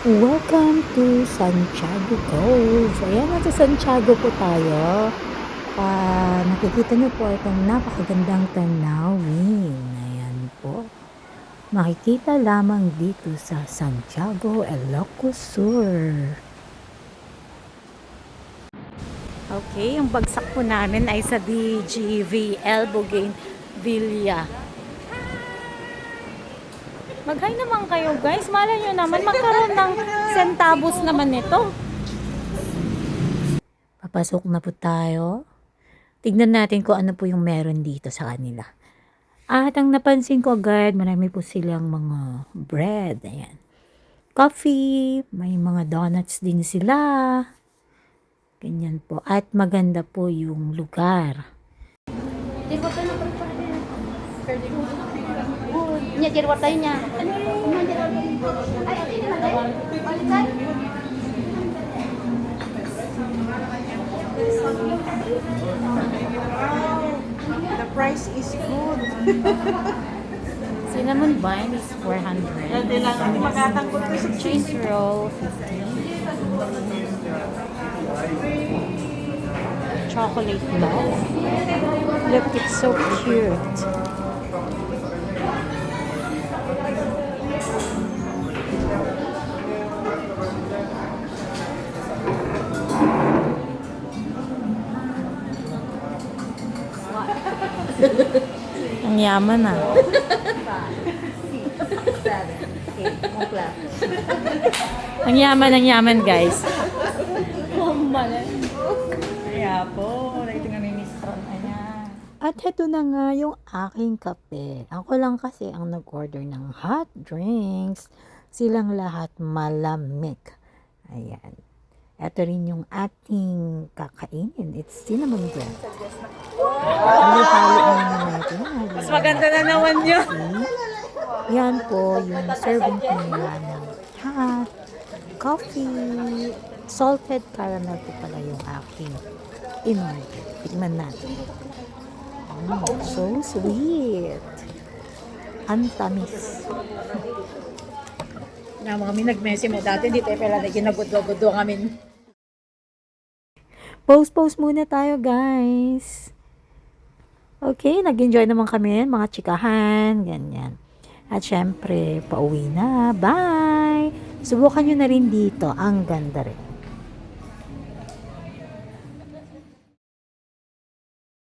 Welcome to Santiago Cove. Ayan, nasa Santiago po tayo. Nakikita niyo po itong napakagandang tanawin. Ayan po. Makikita lamang dito sa Santiago, Ilocos Sur. Okay, yung bagsak po namin ay sa DGVL Bougainvillea. Mag-hi naman kayo guys. Malay nyo naman magkaroon ng centavos naman nito. Papasok na po tayo. Tignan natin kung ano po yung meron dito sa kanila. At ang napansin ko agad, marami po silang mga bread. Ayan. Coffee, may mga donuts din sila. Ganyan po. At maganda po yung lugar. Nya jadi wartanya. The price is good. Cinnamon bun is 400. Dati lang hindi magkatangkot ko sa Cheese roll, 50. Chocolate love. Look, it's so cute. Ang yaman ah. Ang yaman guys. Kaya po, ito nga may mistron niya. At heto na nga yung aking kape. Ako lang kasi ang nag-order ng hot drinks. Silang lahat malamig. Ayan. Ito rin yung ating kakainin. It's cinnamon bread. Halo-halo muna natin. Mas maganda na naman yun. Yan po yung serving ko nila ng hot coffee. Salted caramel po pala yung aking in-order. Tignan natin. So sweet. Antamis. Na mga minag-messy mo dati, hindi tayo pala na ginagod-godo ngamin. Post muna tayo, guys. Okay, nag-enjoy naman kami, mga chikahan, ganyan. At syempre, pauwi na. Bye! Subukan nyo na rin dito. Ang ganda rin.